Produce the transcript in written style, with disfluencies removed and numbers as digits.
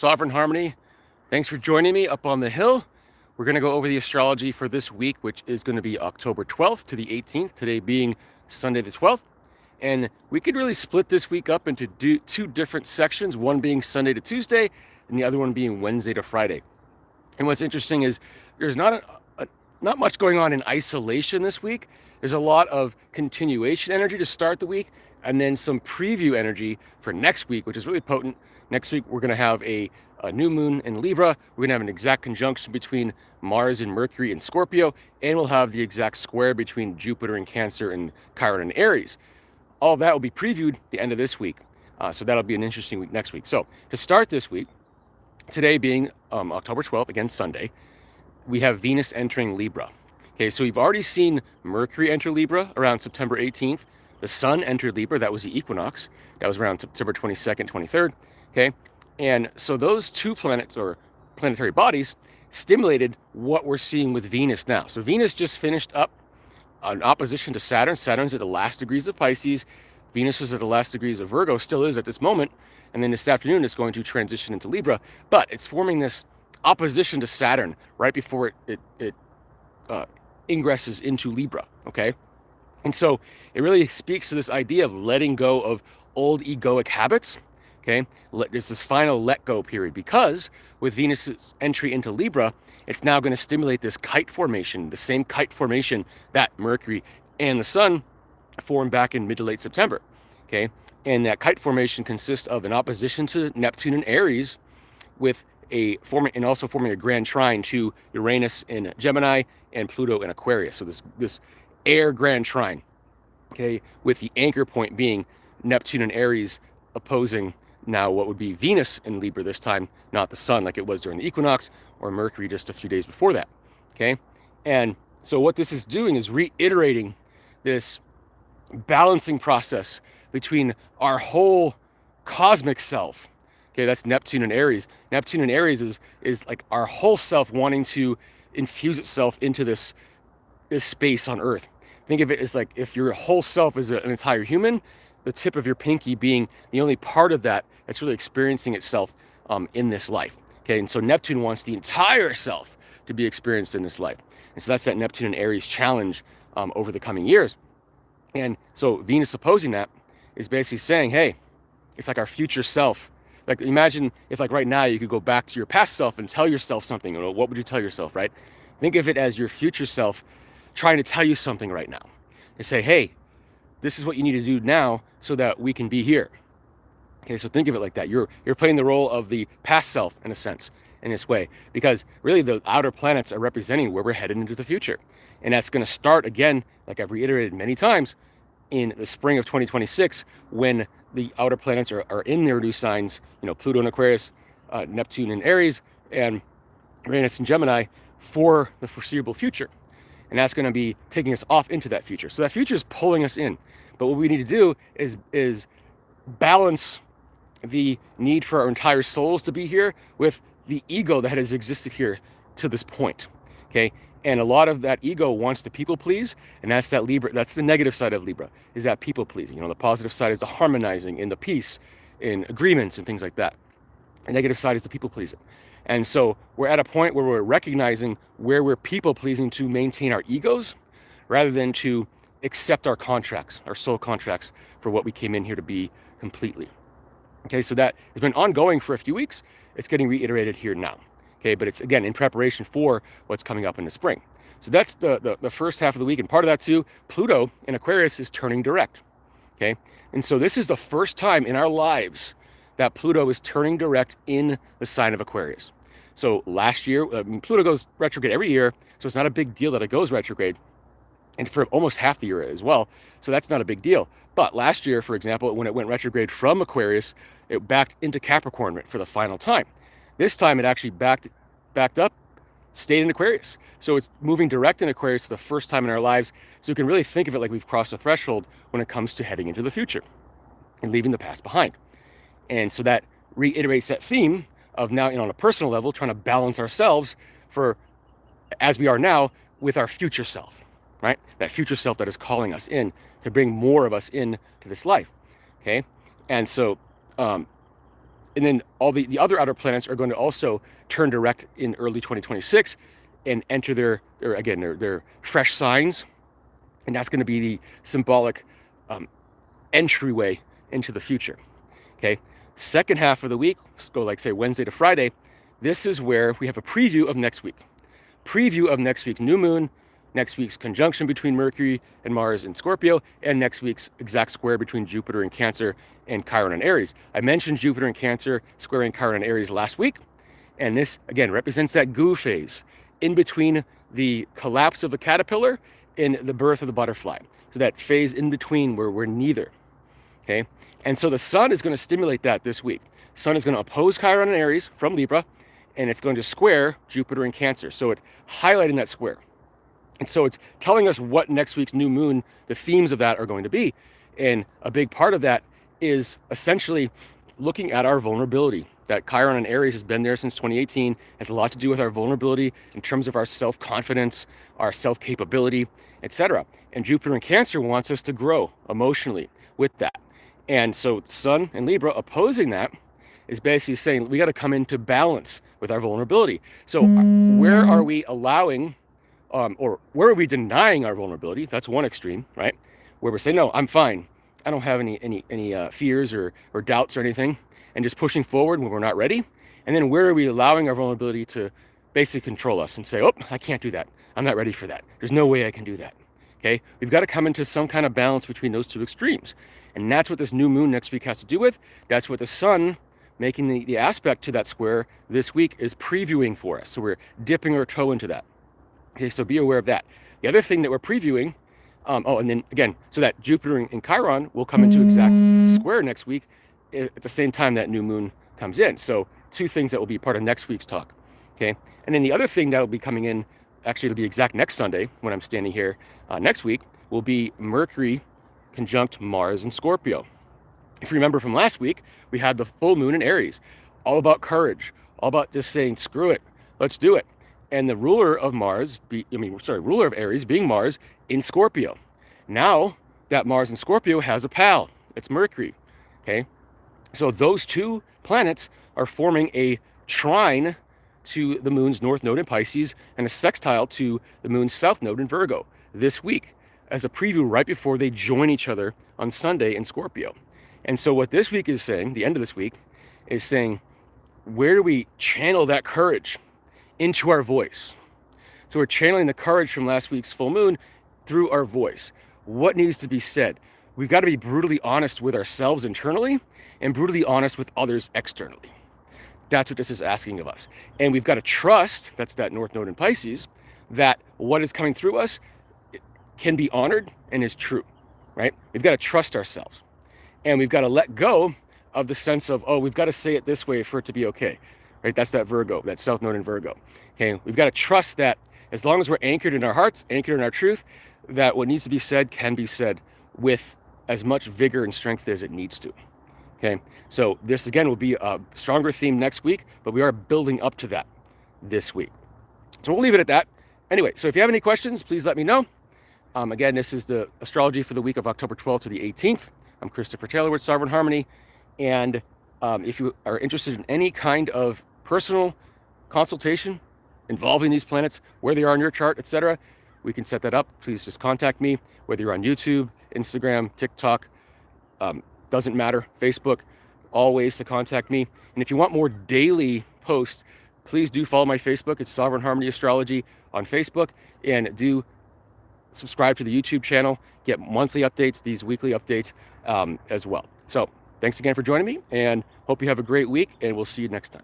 Sovereign Harmony. Thanks for joining me up on the hill. We're going to go over the astrology for this week, which is going to be October 12th to the 18th, today being Sunday the 12th. And we could really split this week up into two different sections, one being Sunday to Tuesday and the other one being Wednesday to Friday. And what's interesting is there's not much going on in isolation this week. There's a lot of continuation energy to start the week, and then some preview energy for next week, which is really potent. Next week, we're going to have a new moon in Libra. We're going to have an exact conjunction between Mars and Mercury in Scorpio, and we'll have the exact square between Jupiter in Cancer and Chiron in Aries. All of that will be previewed the end of this week. So that'll be an interesting week next week. So to start this week, today being October 12th, again, Sunday, we have Venus entering Libra. Okay, so we've already seen Mercury enter Libra around September 18th. The Sun entered Libra. That was the equinox. That was around September 22nd, 23rd. Okay, and so those two planets or planetary bodies stimulated what we're seeing with Venus now. So Venus just finished up an opposition to Saturn. Saturn's at the last degrees of Pisces. Venus was at the last degrees of Virgo, still is at this moment. And then this afternoon, it's going to transition into Libra. But it's forming this opposition to Saturn right before it ingresses into Libra, okay? And so it really speaks to this idea of letting go of old egoic habits, okay? There's this final let go period, because with Venus's entry into Libra, it's now going to stimulate this kite formation, the same kite formation that Mercury and the Sun formed back in mid to late September, okay? And that kite formation consists of an opposition to Neptune and Aries, with also forming a grand trine to Uranus in Gemini and Pluto in Aquarius. So this air grand trine, okay, with the anchor point being Neptune and Aries opposing now what would be Venus in Libra this time, not the Sun like it was during the equinox, or Mercury just a few days before that, okay? And so what this is doing is reiterating this balancing process between our whole cosmic self. Okay, that's Neptune and Aries. Neptune and Aries is like our whole self wanting to infuse itself into this space on Earth. Think of it as like if your whole self is an entire human, the tip of your pinky being the only part of that that's really experiencing itself in this life. Okay, and so Neptune wants the entire self to be experienced in this life. And so that's that Neptune and Aries challenge over the coming years. And so Venus opposing that is basically saying, hey, it's like our future self. Like, imagine if, like, right now you could go back to your past self and tell yourself something. What would you tell yourself, right? Think of it as your future self trying to tell you something right now. And say, hey, this is what you need to do now so that we can be here. Okay, so think of it like that. You're playing the role of the past self, in a sense, in this way. Because really the outer planets are representing where we're headed into the future. And that's going to start, again, like I've reiterated many times, in the spring of 2026, when the outer planets are in their new signs, Pluto in Aquarius, Neptune in Aries, and Uranus in Gemini for the foreseeable future. And that's going to be taking us off into that future. So that future is pulling us in. But what we need to do is balance the need for our entire souls to be here with the ego that has existed here to this point, okay? And a lot of that ego wants to people please, and that's that Libra. That's the negative side of Libra, is that people pleasing. The positive side is the harmonizing and the peace in agreements and things like that. The negative side is the people pleasing. And so we're at a point where we're recognizing where we're people pleasing to maintain our egos, rather than to accept our contracts, our soul contracts, for what we came in here to be completely. Okay, so that has been ongoing for a few weeks. It's getting reiterated here now. Okay, but it's, again, in preparation for what's coming up in the spring. So that's the first half of the week. And part of that too, Pluto in Aquarius is turning direct. Okay, and so this is the first time in our lives that Pluto is turning direct in the sign of Aquarius. So last year, Pluto goes retrograde every year, so it's not a big deal that it goes retrograde, and for almost half the year as well. So that's not a big deal. But last year, for example, when it went retrograde from Aquarius, it backed into Capricorn for the final time. This time it actually backed up, stayed in Aquarius. So it's moving direct in Aquarius for the first time in our lives. So you can really think of it like we've crossed a threshold when it comes to heading into the future and leaving the past behind. And so that reiterates that theme of now, on a personal level, trying to balance ourselves for as we are now with our future self, right? That future self that is calling us in to bring more of us in to this life, okay? And so And then all the other outer planets are going to also turn direct in early 2026 and enter their fresh signs. And that's going to be the symbolic entryway into the future. Okay. Second half of the week, let's go like say Wednesday to Friday. This is where we have a preview of next week. Preview of next week's new moon, next week's conjunction between Mercury and Mars in Scorpio, and next week's exact square between Jupiter and Cancer and Chiron and Aries. I mentioned Jupiter and Cancer squaring Chiron and Aries last week, and this, again, represents that goo phase in between the collapse of the caterpillar and the birth of the butterfly. So that phase in between where we're neither, okay? And so the sun is going to stimulate that this week. Sun is going to oppose Chiron and Aries from Libra, and it's going to square Jupiter and Cancer. So it's highlighting that square. And so it's telling us what next week's new moon, the themes of that are going to be. And a big part of that is essentially looking at our vulnerability. That Chiron and Aries has been there since 2018, has a lot to do with our vulnerability in terms of our self-confidence, our self-capability, etc. And Jupiter and Cancer wants us to grow emotionally with that. And so Sun and Libra opposing that is basically saying we got to come into balance with our vulnerability. So where are we allowing or where are we denying our vulnerability? That's one extreme, right? Where we're saying, no, I'm fine. I don't have any fears or doubts or anything, and just pushing forward when we're not ready. And then where are we allowing our vulnerability to basically control us and say, oh, I can't do that. I'm not ready for that. There's no way I can do that. Okay? We've got to come into some kind of balance between those two extremes. And that's what this new moon next week has to do with. That's what the sun making the aspect to that square this week is previewing for us. So we're dipping our toe into that. Okay, so be aware of that. The other thing that we're previewing, and then again, so that Jupiter and Chiron will come into exact square next week at the same time that new moon comes in. So two things that will be part of next week's talk. Okay, and then the other thing that will be coming in, actually it'll be exact next Sunday when I'm standing here next week, will be Mercury conjunct Mars in Scorpio. If you remember from last week, we had the full moon in Aries, all about courage, all about just saying, screw it, let's do it. And the ruler of ruler of Aries being Mars in Scorpio. Now that Mars in Scorpio has a pal, it's Mercury, okay? So those two planets are forming a trine to the moon's north node in Pisces and a sextile to the moon's south node in Virgo this week as a preview right before they join each other on Sunday in Scorpio. And so what this week is saying, the end of this week, is saying, where do we channel that courage into our voice? So we're channeling the courage from last week's full moon through our voice. What needs to be said? We've got to be brutally honest with ourselves internally and brutally honest with others externally. That's what this is asking of us. And we've got to trust, that's that north node in Pisces, that what is coming through us can be honored and is true, right? We've got to trust ourselves. And we've got to let go of the sense of, oh, we've got to say it this way for it to be okay, right? That's that Virgo, that south node in Virgo. Okay, we've got to trust that as long as we're anchored in our hearts, anchored in our truth, that what needs to be said can be said with as much vigor and strength as it needs to. Okay, so this again will be a stronger theme next week, but we are building up to that this week. So we'll leave it at that. Anyway, so if you have any questions, please let me know. Again, this is the astrology for the week of October 12th to the 18th. I'm Christopher Taylor with Sovereign Harmony. And if you are interested in any kind of personal consultation involving these planets, where they are in your chart, etc., we can set that up. Please just contact me, whether you're on YouTube, Instagram, TikTok, doesn't matter, Facebook, all ways to contact me. And if you want more daily posts, please do follow my Facebook. It's Sovereign Harmony Astrology on Facebook, and do subscribe to the YouTube channel, get monthly updates, these weekly updates as well. So thanks again for joining me, and hope you have a great week, and we'll see you next time.